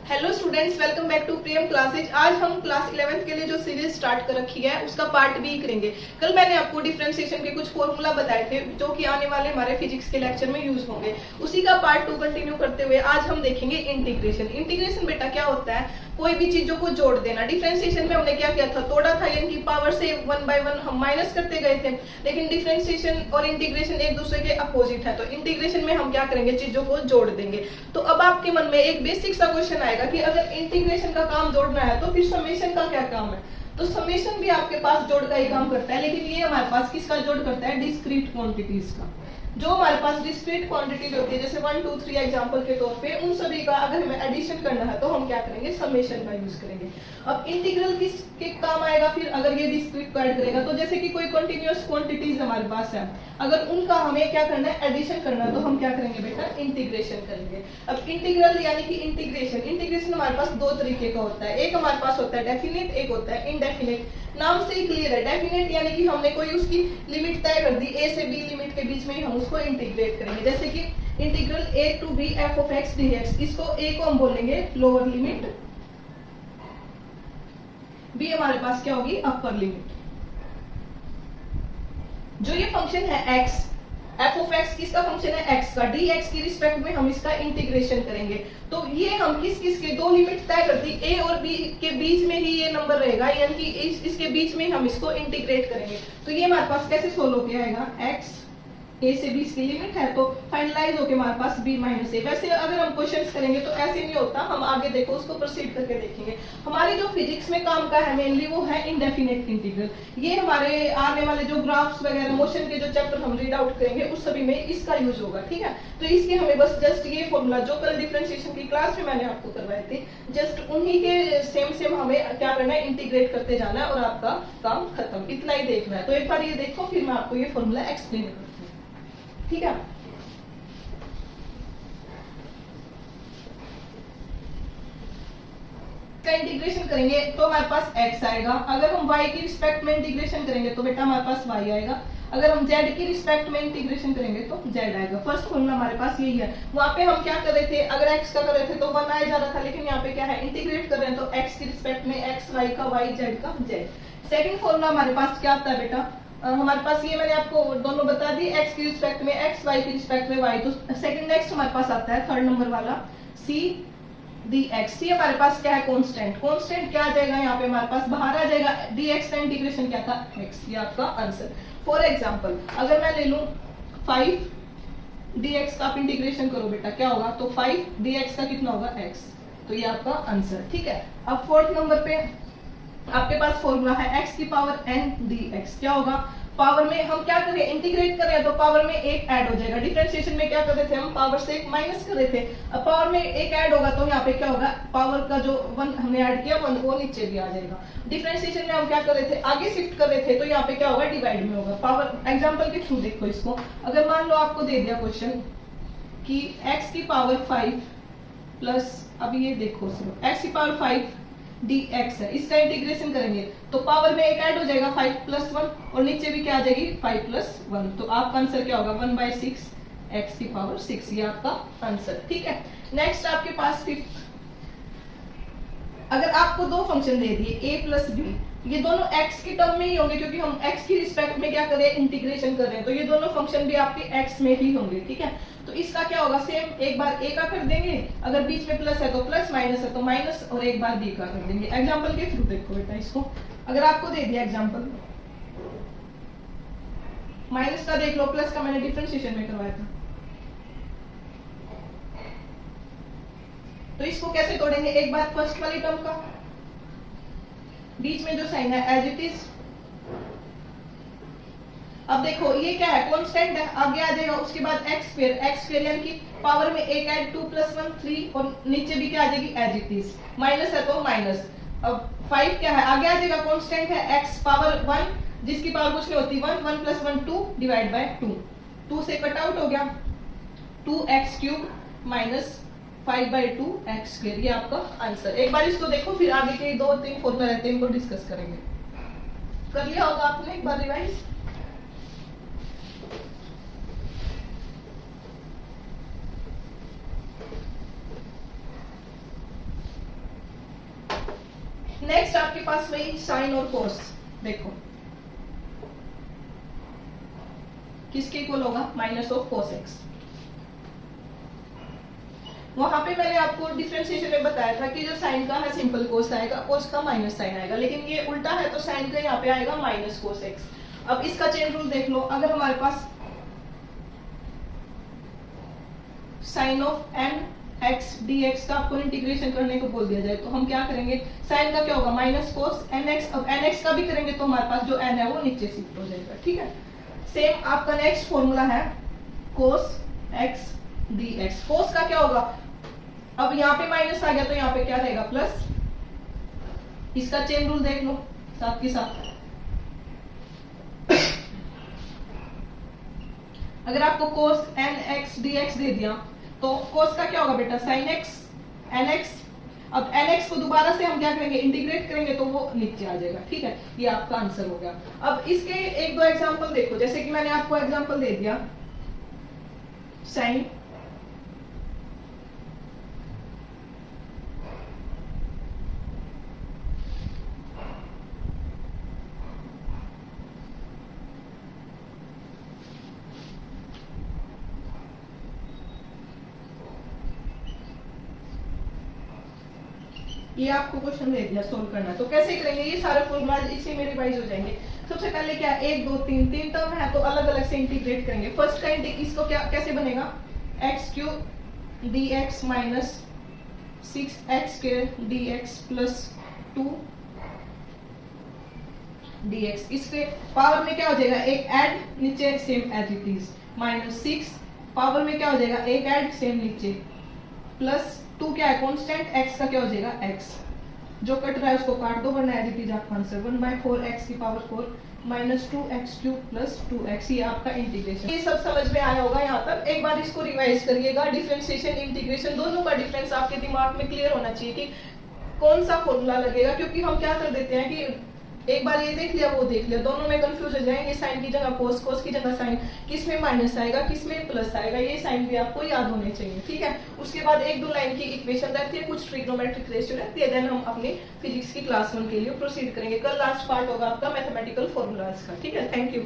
Hello students, welcome back to Priyam classes. आज हम class 11th के लिए जो सीरीज स्टार्ट कर रखी है उसका पार्ट बी करेंगे। कल मैंने आपको डिफरेंशिएशन के कुछ फॉर्मूला बताए थे जो कि आने वाले हमारे फिजिक्स के लेक्चर में यूज होंगे। उसी का पार्ट 2 कंटिन्यू करते हुए आज हम देखेंगे इंटीग्रेशन। इंटीग्रेशन बेटा क्या होता है? कोई भी चीजों को जोड़ देना। डिफरेंशिएशन में हमने क्या किया था? तोड़ा था, यानी कि पावर से 1 बाय 1 हम माइनस करते गए थे। लेकिन डिफरेंशिएशन और इंटीग्रेशन एक दूसरे के अपोजिट है, तो इंटीग्रेशन में हम क्या करेंगे? चीजों को जोड़ देंगे। तो अब आपके मन में एक बेसिक सा क्वेश्चन आएगा कि अगर इंटीग्रेशन का काम जोड़ना है तो फिर समेशन का क्या काम है? तो समेशन भी आपके पास जोड़ का ही काम करता है, लेकिन ये हमारे पास किसका जोड़ करता है? डिस्क्रीट क्वांटिटीज का। जो हमारे पास डिस्क्रीट क्वांटिटीज होती है, जैसे 1 2 3 एग्जांपल के तौर पे, उन सभी का अगर हमें एडिशन करना है तो हम क्या करेंगे? समेशन का यूज करेंगे। अब इंटीग्रल किसके काम आएगा फिर अगर ये डिस्क्रीट को ऐड करेगा? तो जैसे कि कोई कंटीन्यूअस क्वांटिटीज हमारे पास है, अगर उनका हमें क्या करना है? एडिशन करना है, तो हम क्या करेंगे बेटा? इंटीग्रेशन करेंगे। अब इंटीग्रल यानी कि इंटीग्रेशन हमारे पास दो तरीके का होता है। एक हमारे पास होता है डेफिनेट, एक होता है इनडेफिनेट। नाम से ही क्लियर है। डेफिनेट यानी कि हमने कोई उसकी लिमिट तय कर दी, ए से बी लिमिट के बीच में ही हम उसको इंटीग्रेट करेंगे। जैसे कि integral A to B F of X D X, इसको ए को हम बोलेंगे लोअर लिमिट, बी हमारे पास क्या होगी? Upper limit. जो ये फंक्शन है एक्स, एफ ऑफ एक्स किसका फंक्शन है? एक्स का। डी एक्स की रिस्पेक्ट में हम इसका इंटीग्रेशन करेंगे। तो ये हम किस किस के दो लिमिट तय कर दी, ए और बी के बीच में ही ये नंबर रहेगा, यानी कि इसके बीच में हम इसको इंटीग्रेट करेंगे। तो ये हमारे पास कैसे सोल्व होके आएगा? एक्स ए से बी की लिमिट है, तो फाइनलाइज होके हमारे पास बी माइनस ए। वैसे अगर हम क्वेश्चंस करेंगे तो ऐसे नहीं होता, हम आगे देखो उसको प्रोसीड करके देखेंगे। हमारी जो फिजिक्स में काम का है मेनली वो है इनडेफिनेट इंटीग्रल। ये हमारे आने वाले जो ग्राफ्स वगैरह, मोशन के जो चैप्टर हम रीड आउट करेंगे उस सभी में इसका यूज होगा, ठीक है। तो इसके हमें बस जस्ट ये फॉर्मूला जो कल डिफरेंशिएशन की क्लास में मैंने आपको करवाए थे, जस्ट उन्हीं के सेम हमें क्या करना है? इंटीग्रेट करते जाना है और आपका काम खत्म। इतना ही देखना है। तो एक बार ये देखो, फिर मैं आपको ये फॉर्मूला एक्सप्लेन करती हूँ, ठीक है। इंटीग्रेशन करेंगे तो हमारे पास x आएगा। अगर हम y की रिस्पेक्ट में इंटीग्रेशन करेंगे तो बेटा हमारे पास y आएगा। अगर हम z की रिस्पेक्ट में इंटीग्रेशन करेंगे तो z आएगा। फर्स्ट फॉर्मूला हमारे पास यही है। वहां पे हम क्या कर रहे थे? अगर x का कर रहे थे तो 1 आया जा रहा था, लेकिन यहाँ पे क्या है? इंटीग्रेट कर रहे हैं तो x की रिस्पेक्ट में x, y का y, z का z। सेकंड फॉर्मूला हमारे पास क्या आता है बेटा? हमारे पास ये मैंने आपको दोनों बता दी, x की रिस्पेक्ट में x, y की रिस्पेक्ट में y। तो सेकंड नेक्स्ट हमारे पास आता है थर्ड नंबर वाला c dx। c हमारे पास क्या है? कांस्टेंट। कांस्टेंट क्या आ जाएगा? यहाँ पे हमारे पास बाहर आ जाएगा। dx का इंटीग्रेशन क्या था? x। ये आपका आंसर। फॉर एग्जांपल अगर मैं ले लूं 5 dx का आप इंटीग्रेशन करो बेटा, क्या होगा? तो 5 dx का कितना होगा? x। तो ये आपका आंसर, ठीक है। अब फोर्थ नंबर पे आपके पास फॉर्मूला है x की पावर n dx। क्या होगा? पावर में हम क्या करें? इंटीग्रेट कर रहे हैं तो पावर में एक ऐड हो जाएगा। डिफरेंशिएशन में क्या कर रहे थे? हम पावर से एक माइनस कर रहे थे। अब पावर में एक ऐड होगा तो यहाँ पे क्या होगा? पावर का जो 1 हमने ऐड किया 1 वो नीचे भी आ जाएगा। डिफरेंशिएशन में हम क्या कर रहे थे? आगे शिफ्ट कर रहे थे तो यहाँ पे क्या होगा? डिवाइड में होगा। पावर एग्जाम्पल के थ्रू देखो इसको। अगर मान लो आपको दे दिया क्वेश्चन कि x की पावर 5 प्लस, अब ये देखो x की पावर 5 dx है, इसका इंटीग्रेशन करेंगे तो पावर में एक ऐड हो जाएगा 5 प्लस 1 और नीचे भी क्या आ जाएगी? 5 प्लस 1। तो आपका आंसर क्या होगा? 1/6 x की पावर 6। ये आपका आंसर, ठीक है। नेक्स्ट आपके पास फिफ्थ, अगर आपको दो फंक्शन दे दिए a प्लस बी, ये दोनों x की टर्म में ही होंगे क्योंकि हम x की रिस्पेक्ट में क्या कर रहे हैं? इंटीग्रेशन कर रहे हैं। तो ये दोनों फंक्शन भी आपके x में ही होंगे, ठीक है। तो इसका क्या होगा? सेम एक बार a का कर देंगे, अगर बीच में प्लस है तो प्लस, माइनस है तो माइनस, और एक बार b का कर देंगे। एग्जाम्पल के थ्रू देखो बेटा इसको। अगर आपको दे दिया एग्जाम्पल माइनस का, देख लो, प्लस का मैंने डिफरेंशिएशन में करवाया था। तो इसको कैसे तोड़ेंगे? एक बार फर्स्ट वाली टर्म का बीच में जो साइन है एज इट इज। अब देखो ये क्या है? कांस्टेंट है, आगे आ जाएगा। उसके बाद एक्स स्क्वायर यानी कि पावर में एक ऐड 2 प्लस 1 3 और नीचे भी क्या आ जाएगी? As it is. माइनस है तो माइनस। अब 5 क्या है? आगे आ जाएगा, कांस्टेंट है x पावर 1 जिसकी पावर कुछ नहीं होती 1, 1 प्लस 1 2 डिवाइड बाय 2। 2 से कट आउट हो गया, 2x cube minus 5/2 x square. ये आपका आंसर। एक बार इसको देखो, फिर आगे के 2-3 फॉर्मूला रहते हैं, इनको डिस्कस करेंगे। कर लिया होगा आपने एक बार रिवाइज? नेक्स्ट आपके पास वही साइन और कोस, देखो किसके इक्वल होगा, माइनस ऑफ कोस एक्स। वहां पे मैंने आपको डिफरेंशिएशन में बताया था कि जो साइन का है सिंपल कोस आएगा, कोस का माइनस साइन आएगा, लेकिन ये उल्टा है तो साइन का यहाँ पे आएगा माइनस कोस एक्स। अब इसका चेन रूल देख लो, अगर हमारे पास sine of n x D x का आपको इंटीग्रेशन करने को बोल दिया जाए तो हम क्या करेंगे, साइन का क्या होगा माइनस कोस एन एक्स। अब एन एक्स का भी करेंगे तो हमारे पास जो एन है वो नीचे शिफ्ट हो जाएगा, ठीक है। सेम आपका नेक्स्ट फॉर्मूला है कोस एक्स डी एक्स। कोस का क्या होगा, अब यहाँ पे माइनस आ गया तो यहाँ पे क्या रहेगा प्लस। इसका चेन रूल देख लो साथ के साथ। अगर आपको कोस एन एक्स डी एक्स दे दिया तो कोस का क्या होगा बेटा, साइन एक्स एन एक्स। अब एन एक्स को दोबारा से हम क्या करेंगे, इंटीग्रेट करेंगे तो वो नीचे आ जाएगा, ठीक है। ये आपका आंसर हो गया। अब इसके एक दो एग्जांपल देखो, जैसे कि मैंने आपको एग्जांपल दे दिया साइन ये आपको क्वेश्चन दे दिया, सोल्व करना है तो कैसे करेंगे, ये सारे फॉर्मूला इसी में रिवाइज हो जाएंगे। सबसे पहले क्या, एक दो तीन, तीन टर्म है तो अलग अलग से इंटीग्रेट करेंगे। फर्स्ट का इसको क्या कैसे बनेगा, X cube D X minus 6x D X plus 2 dx। इसके पावर में क्या हो जाएगा, एक ऐड नीचे same as it is minus 6, power में क्या हो जाएगा एक ऐड सेम नीचे प्लस 2 क्या है कांस्टेंट, x का क्या हो जाएगा x, जो कट रहा है उसको काट दो वरना एज इट इज आपका आंसर 1/4 x की power 4 minus 2x cube plus 2x। ये आपका इंटीग्रेशन। ये सब समझ में आया होगा यहाँ तक। एक बार इसको रिवाइज करिएगा, डिफरेंशिएशन इंटीग्रेशन दोनों का डिफरेंस आपके दिमाग में क्लियर होना चाहिए कि कौन सा फॉर्मूला लगेगा, क्योंकि हम क्या कर देते हैं कि एक बार ये देख लिया वो देख लिया, दोनों में कंफ्यूज हो जाएंगे, साइन की जगह कोस, कोस की जगह साइन, किस में माइनस आएगा किस में प्लस आएगा, ये साइन भी आपको याद होने चाहिए, ठीक है। उसके बाद एक दो लाइन की इक्वेशन रहती है, कुछ ट्रिग्नोमेट्रिक रेशियो रहती है, देन हम अपनी फिजिक्स की क्लास 1 के लिए प्रोसीड करेंगे। कल लास्ट पार्ट होगा आपका मैथमेटिकल फॉर्मूलाज का, ठीक है। Thank you.